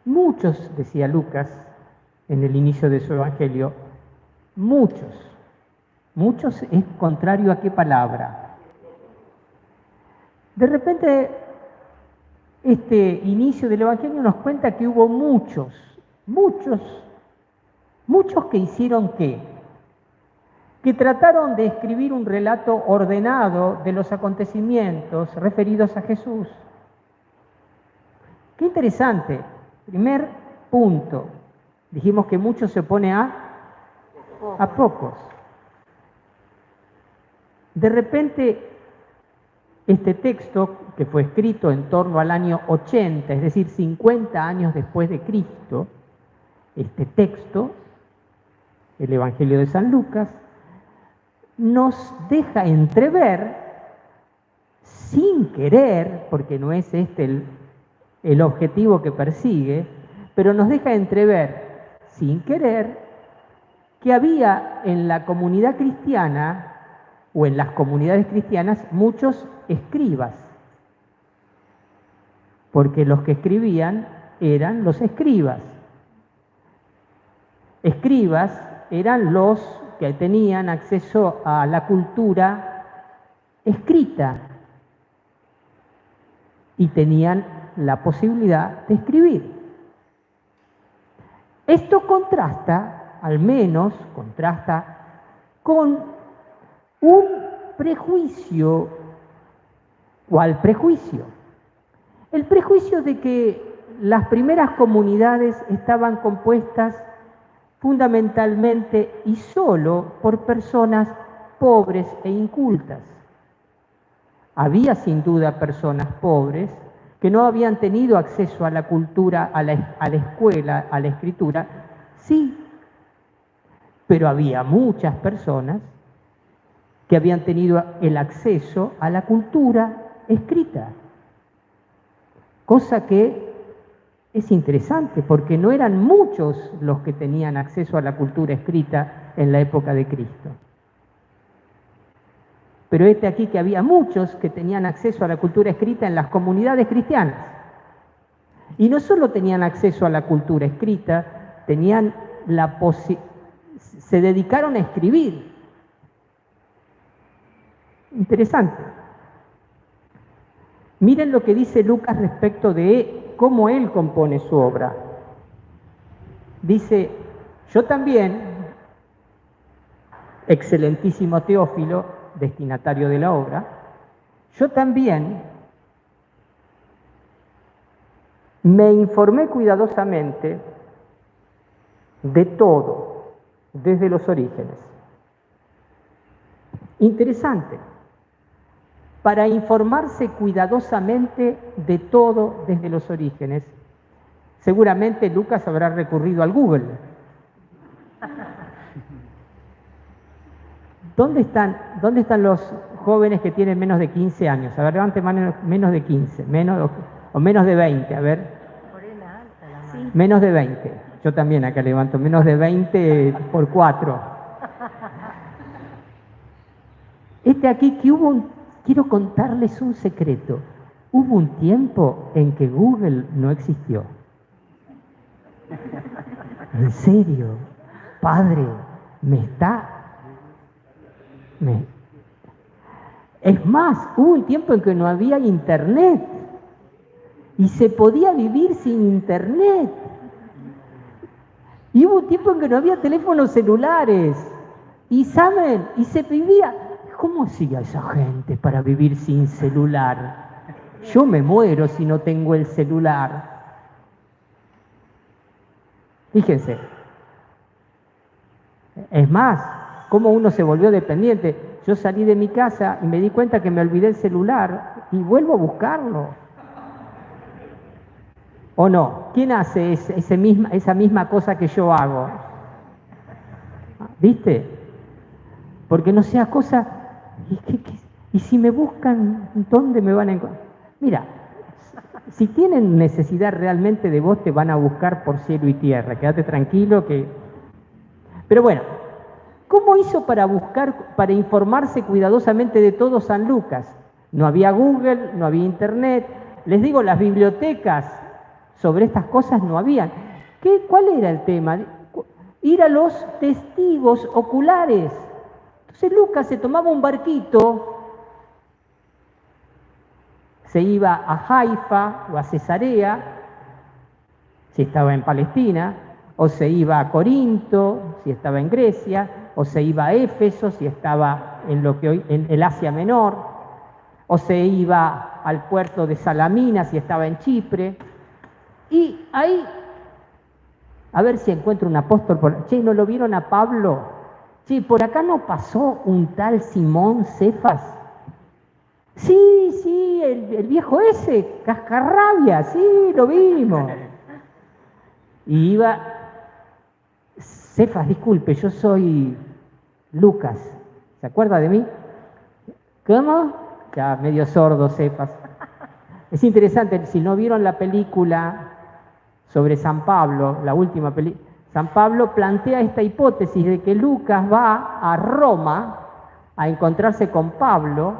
Muchos, decía Lucas en el inicio de su evangelio, muchos. Muchos es contrario a qué palabra. De repente, este inicio del evangelio nos cuenta que hubo muchos que hicieron ¿qué? Que trataron de escribir un relato ordenado de los acontecimientos referidos a Jesús. Qué interesante. Primer punto. Dijimos que mucho se opone a pocos. De repente, este texto, que fue escrito en torno al año 80, es decir, 50 años después de Cristo, este texto, el Evangelio de San Lucas, nos deja entrever, sin querer, porque no es este el objetivo que persigue, pero nos deja entrever, sin querer, que había en la comunidad cristiana, o en las comunidades cristianas, muchos escribas, porque los que escribían eran los escribas. Escribas eran los que tenían acceso a la cultura escrita y tenían la posibilidad de escribir. Esto contrasta, al menos contrasta, con un prejuicio. ¿Cuál prejuicio? El prejuicio de que las primeras comunidades estaban compuestas fundamentalmente y solo por personas pobres e incultas. Había sin duda personas pobres que no habían tenido acceso a la cultura, a la escuela, a la escritura, sí, pero había muchas personas que habían tenido el acceso a la cultura escrita, cosa que es interesante porque no eran muchos los que tenían acceso a la cultura escrita en la época de Cristo. Pero aquí que había muchos que tenían acceso a la cultura escrita en las comunidades cristianas. Y no solo tenían acceso a la cultura escrita, tenían se dedicaron a escribir. Interesante. Miren lo que dice Lucas respecto de cómo él compone su obra. Dice, yo también, excelentísimo Teófilo, destinatario de la obra, yo también me informé cuidadosamente de todo, desde los orígenes. Interesante. Para informarse cuidadosamente de todo desde los orígenes, seguramente Lucas habrá recurrido al Google. ¿Dónde están los jóvenes que tienen menos de 15 años? A ver, levante menos de 15, o menos de 20, a ver. Menos de 20. Yo también acá levanto, menos de 20 por 4. Aquí que quiero contarles un secreto. Hubo un tiempo en que Google no existió. En serio, padre, Es más, hubo un tiempo en que no había internet y se podía vivir sin internet. Y hubo un tiempo en que no había teléfonos celulares. Y saben, y se vivía. ¿Cómo hacía esa gente para vivir sin celular? Yo me muero si no tengo el celular. Fíjense. Es más, cómo uno se volvió dependiente. Yo salí de mi casa y me di cuenta que me olvidé el celular y vuelvo a buscarlo. ¿O no? ¿Quién hace esa misma cosa que yo hago? ¿Viste? Porque no sea cosa... ¿Y si me buscan, dónde me van a encontrar? Mira, si tienen necesidad realmente de vos, te van a buscar por cielo y tierra. Quédate tranquilo que... Pero bueno, ¿cómo hizo para informarse cuidadosamente de todo San Lucas? No había Google, no había Internet. Les digo, las bibliotecas sobre estas cosas no habían. ¿Cuál era el tema? Ir a los testigos oculares. Entonces Lucas se tomaba un barquito, se iba a Haifa o a Cesarea, si estaba en Palestina, o se iba a Corinto, si estaba en Grecia, o se iba a Éfeso, si estaba en lo que hoy en el Asia Menor, o se iba al puerto de Salamina, si estaba en Chipre, y ahí, a ver si encuentro un apóstol, che, ¿no lo vieron a Pablo? Che, ¿por acá no pasó un tal Simón Cefas? Sí, el viejo ese, cascarrabia, sí, lo vimos. Y iba, Cefas, disculpe, yo soy Lucas, ¿se acuerda de mí? ¿Cómo? Ya medio sordo Cefas. Es interesante, si no vieron la película sobre San Pablo, la última película, San Pablo plantea esta hipótesis de que Lucas va a Roma a encontrarse con Pablo,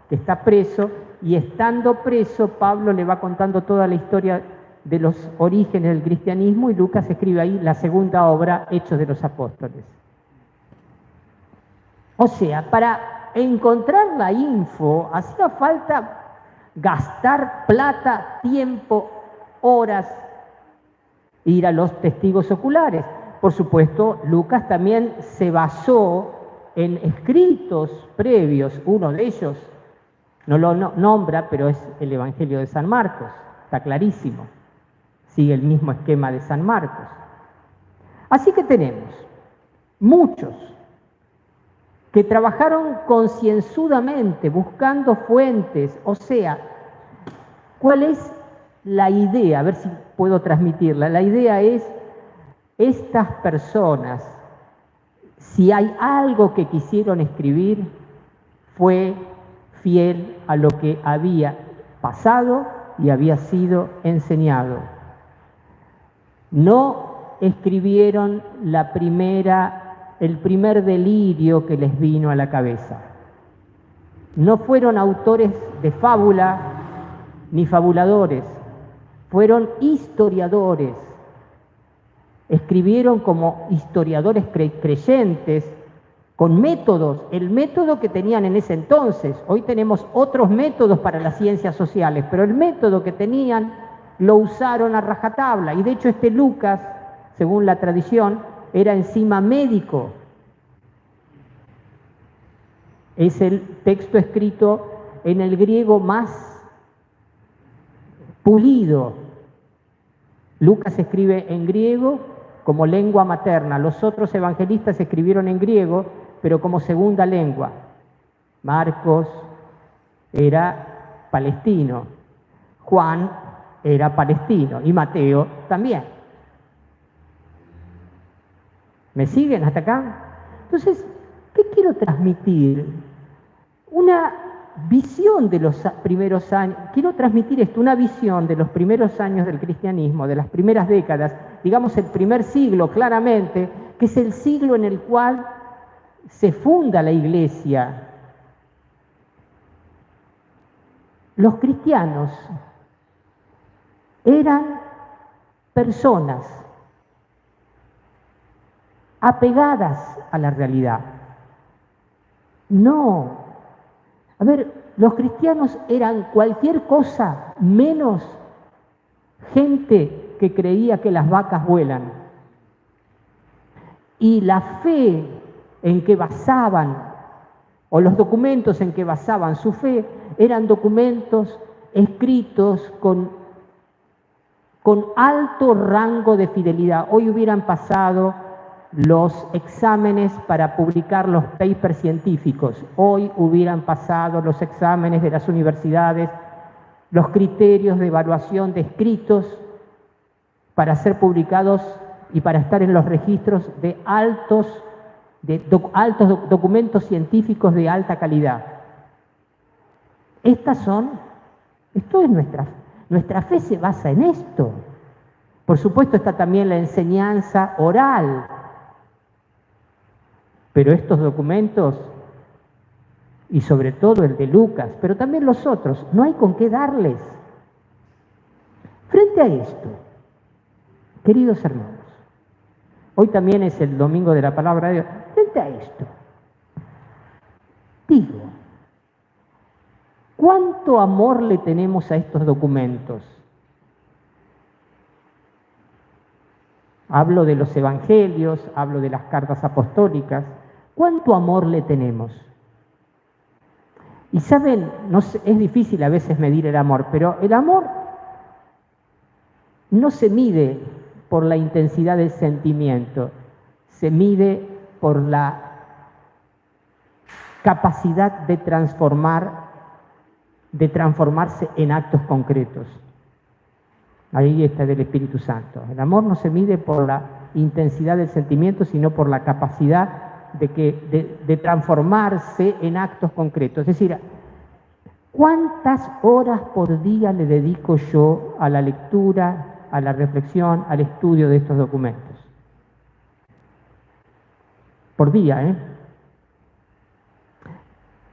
que está preso, y estando preso, Pablo le va contando toda la historia de los orígenes del cristianismo, y Lucas escribe ahí la segunda obra, Hechos de los Apóstoles. O sea, para encontrar la info hacía falta gastar plata, tiempo, horas, ir a los testigos oculares. Por supuesto, Lucas también se basó en escritos previos. Uno de ellos no lo nombra, pero es el Evangelio de San Marcos, está clarísimo. Sigue el mismo esquema de San Marcos. Así que tenemos muchos que trabajaron concienzudamente buscando fuentes. O sea, ¿cuál es la idea? A ver si puedo transmitirla. La idea es, estas personas, si hay algo que quisieron escribir, fue fiel a lo que había pasado y había sido enseñado. No escribieron el primer delirio que les vino a la cabeza. No fueron autores de fábula ni fabuladores, fueron historiadores. Escribieron como historiadores creyentes, con métodos, el método que tenían en ese entonces. Hoy tenemos otros métodos para las ciencias sociales, pero el método que tenían lo usaron a rajatabla. Y de hecho este Lucas, según la tradición, era encima médico. Es el texto escrito en el griego más pulido. Lucas escribe en griego como lengua materna. Los otros evangelistas escribieron en griego, pero como segunda lengua. Marcos era palestino, Juan era palestino y Mateo también. ¿Me siguen hasta acá? Entonces, ¿qué quiero transmitir? Una visión de los primeros años, quiero transmitir esto, una visión de los primeros años del cristianismo, de las primeras décadas, digamos el primer siglo claramente, que es el siglo en el cual se funda la iglesia. Los cristianos eran personas apegadas a la realidad. No. A ver, los cristianos eran cualquier cosa menos gente que creía que las vacas vuelan. Y la fe en que basaban, o los documentos en que basaban su fe, eran documentos escritos con alto rango de fidelidad. Hoy hubieran pasado los exámenes para publicar los papers científicos. Hoy hubieran pasado los exámenes de las universidades, los criterios de evaluación de escritos para ser publicados y para estar en los registros de altos documentos científicos de alta calidad. Esto es nuestra fe se basa en esto. Por supuesto está también la enseñanza oral, pero estos documentos, y sobre todo el de Lucas, pero también los otros, no hay con qué darles. Frente a esto, queridos hermanos, hoy también es el domingo de la palabra de Dios. Frente a esto, digo, ¿cuánto amor le tenemos a estos documentos? Hablo de los evangelios, hablo de las cartas apostólicas. ¿Cuánto amor le tenemos? Y saben, no sé, es difícil a veces medir el amor, pero el amor no se mide por la intensidad del sentimiento, se mide por la capacidad de transformarse en actos concretos. Ahí está el Espíritu Santo. El amor no se mide por la intensidad del sentimiento, sino por la capacidad de transformarse en actos concretos. Es decir, ¿cuántas horas por día le dedico yo a la lectura, a la reflexión, al estudio de estos documentos? Por día, ¿eh?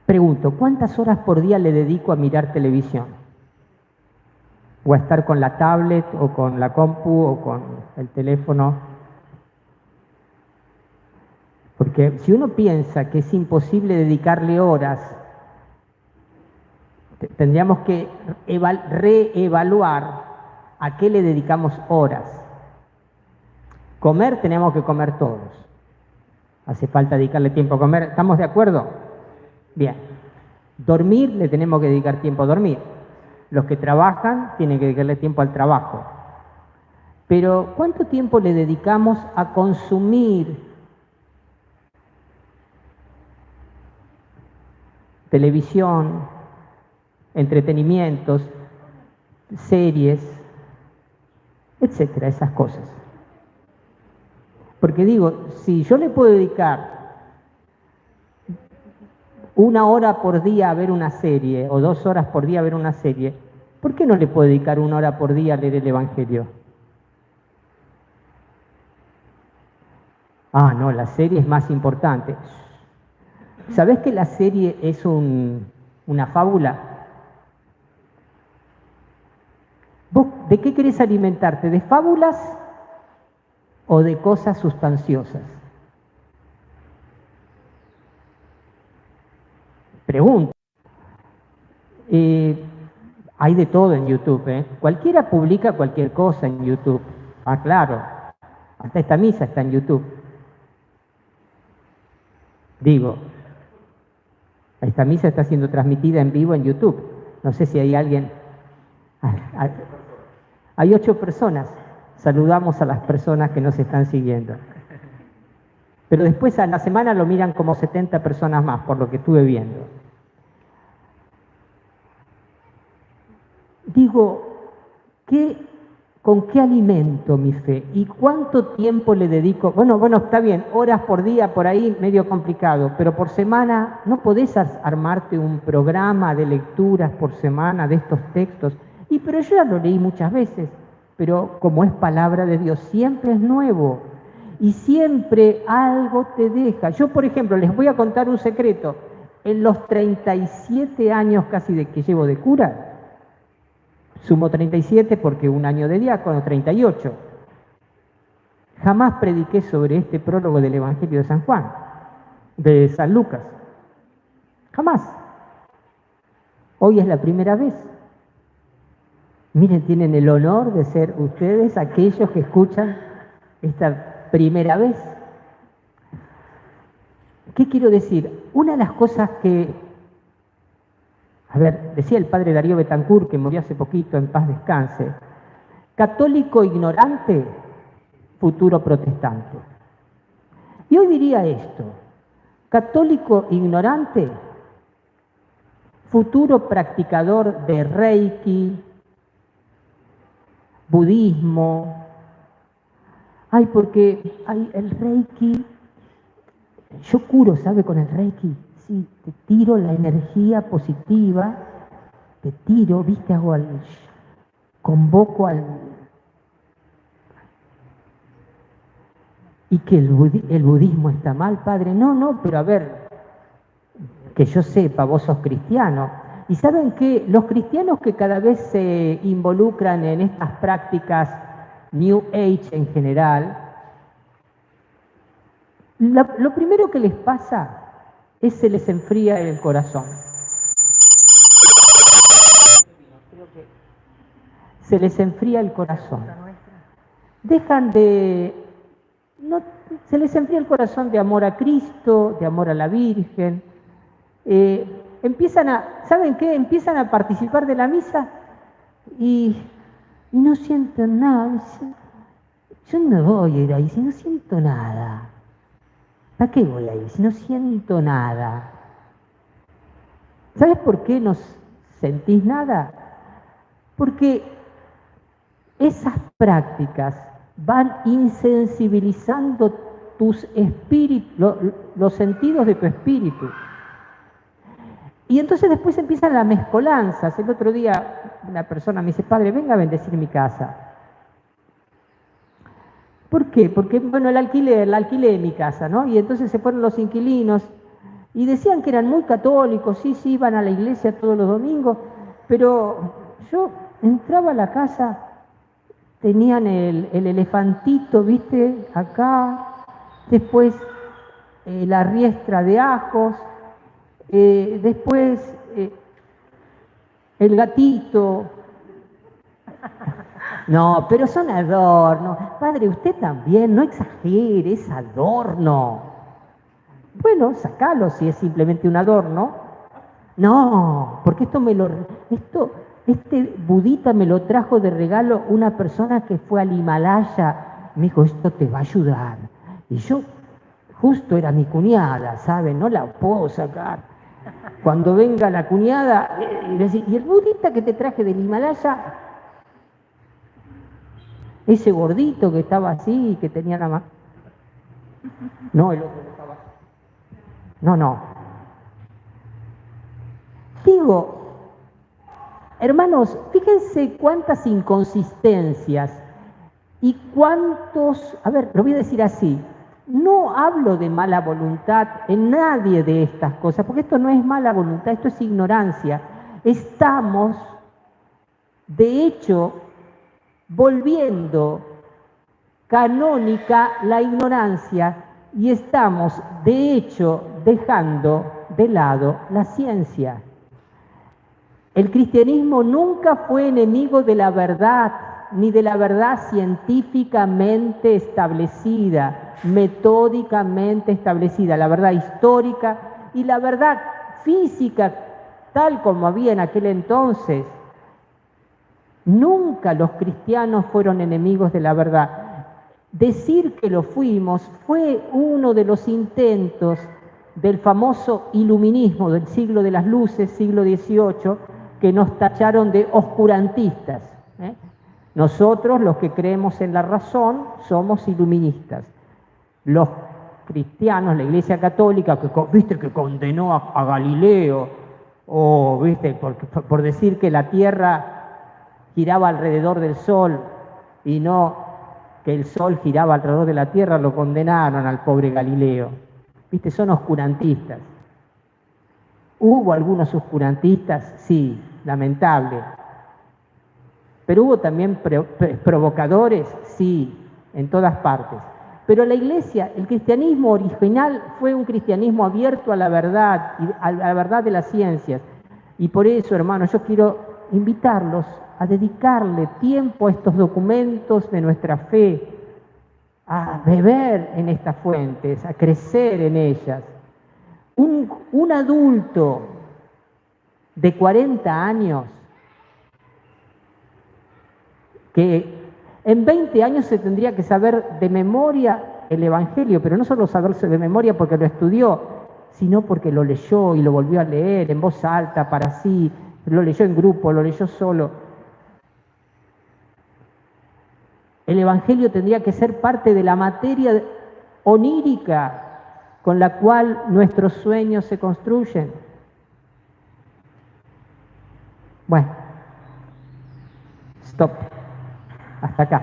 Pregunto, ¿cuántas horas por día le dedico a mirar televisión? O a estar con la tablet, o con la compu, o con el teléfono. Porque si uno piensa que es imposible dedicarle horas, tendríamos que reevaluar a qué le dedicamos horas. Comer tenemos que comer todos. Hace falta dedicarle tiempo a comer. ¿Estamos de acuerdo? Bien. Dormir le tenemos que dedicar tiempo a dormir. Los que trabajan tienen que dedicarle tiempo al trabajo. Pero ¿cuánto tiempo le dedicamos a consumir televisión, entretenimientos, series, etcétera, esas cosas? Porque digo, si yo le puedo dedicar 1 hora por día a ver una serie, o 2 horas por día a ver una serie, ¿por qué no le puedo dedicar 1 hora por día a leer el Evangelio? Ah, no, la serie es más importante. ¿Sabés que la serie es una fábula? ¿Vos de qué querés alimentarte? ¿De fábulas o de cosas sustanciosas? Pregunto. Hay de todo en YouTube, ¿eh? Cualquiera publica cualquier cosa en YouTube. Ah, claro. Hasta esta misa está en YouTube. Digo, esta misa está siendo transmitida en vivo en YouTube. No sé si hay alguien. Hay 8 personas. Saludamos a las personas que nos están siguiendo. Pero después a la semana lo miran como 70 personas más, por lo que estuve viendo. Digo, ¿con qué alimento mi fe? ¿Y cuánto tiempo le dedico? Bueno, está bien, horas por día, por ahí, medio complicado, pero por semana, ¿no podés armarte un programa de lecturas por semana de estos textos? Pero yo ya lo leí muchas veces, pero como es palabra de Dios, siempre es nuevo y siempre algo te deja. Yo, por ejemplo, les voy a contar un secreto. En los 37 años casi de que llevo de cura, sumo 37 porque 1 año de diácono, 38. Jamás prediqué sobre este prólogo del Evangelio de San Juan, de San Lucas. Jamás. Hoy es la primera vez. Miren, tienen el honor de ser ustedes aquellos que escuchan esta primera vez. ¿Qué quiero decir? Una de las cosas que... decía el padre Darío Betancourt, que murió hace poquito, en paz descanse, católico ignorante, futuro protestante. Y hoy diría esto, católico ignorante, futuro practicador de Reiki, budismo. Porque el Reiki, yo curo, ¿sabe? Con el Reiki. Sí, te tiro la energía positiva, te tiro, ¿viste? Convoco al... ¿Y que el budismo está mal, padre? No, pero a ver, que yo sepa, vos sos cristiano. Y saben que los cristianos que cada vez se involucran en estas prácticas New Age en general, lo primero que les pasa es se les enfría el corazón. Se les enfría el corazón. Dejan de... No, se les enfría el corazón de amor a Cristo, de amor a la Virgen. ¿Saben qué? Empiezan a participar de la misa y no sienten nada. Yo no voy a ir ahí si no siento nada. ¿Para qué voy a ir si no siento nada? ¿Sabes por qué no sentís nada? Porque esas prácticas van insensibilizando tus espíritus, los sentidos de tu espíritu. Y entonces después empiezan las mezcolanzas. El otro día una persona me dice, padre, venga a bendecir mi casa. ¿Por qué? Porque, bueno, la alquilé mi casa, ¿no? Y entonces se fueron los inquilinos y decían que eran muy católicos, sí, iban a la iglesia todos los domingos, pero yo entraba a la casa, tenían el elefantito, ¿viste? Acá, después la riestra de ajos, después el gatito. No, pero son adornos. Padre, usted también, no exagere, es adorno. Bueno, sacalo si es simplemente un adorno. No, porque este budita me lo trajo de regalo una persona que fue al Himalaya. Me dijo, esto te va a ayudar. Y yo, justo era mi cuñada, ¿saben? No la puedo sacar. Cuando venga la cuñada, y el budita que te traje del Himalaya, ese gordito que estaba así, que tenía la mano. No, el otro que estaba así. No. Digo, hermanos, fíjense cuántas inconsistencias y cuántos... A ver, lo voy a decir así. No hablo de mala voluntad en nadie de estas cosas, porque esto no es mala voluntad, esto es ignorancia. Estamos, de hecho, volviendo canónica la ignorancia y estamos, de hecho, dejando de lado la ciencia. El cristianismo nunca fue enemigo de la verdad, ni de la verdad científicamente establecida, metódicamente establecida, la verdad histórica y la verdad física, tal como había en aquel entonces. Nunca los cristianos fueron enemigos de la verdad. Decir que lo fuimos fue uno de los intentos del famoso iluminismo del siglo de las luces, siglo XVIII, que nos tacharon de oscurantistas. Nosotros, los que creemos en la razón, somos iluministas. Los cristianos, la Iglesia Católica, viste que condenó a Galileo, o viste, por decir que la Tierra giraba alrededor del Sol y no que el Sol giraba alrededor de la Tierra, lo condenaron al pobre Galileo. ¿Viste? Son oscurantistas. ¿Hubo algunos oscurantistas? Sí, lamentable. Pero hubo también provocadores, sí, en todas partes. Pero la Iglesia, el cristianismo original fue un cristianismo abierto a la verdad, a la verdad de las ciencias. Y por eso, hermanos, yo quiero invitarlos a dedicarle tiempo a estos documentos de nuestra fe, a beber en estas fuentes, a crecer en ellas. Un adulto de 40 años que en 20 años se tendría que saber de memoria el Evangelio, pero no solo saberse de memoria porque lo estudió, sino porque lo leyó y lo volvió a leer en voz alta para sí, lo leyó en grupo, lo leyó solo. El Evangelio tendría que ser parte de la materia onírica con la cual nuestros sueños se construyen. Bueno, stop. Hasta acá.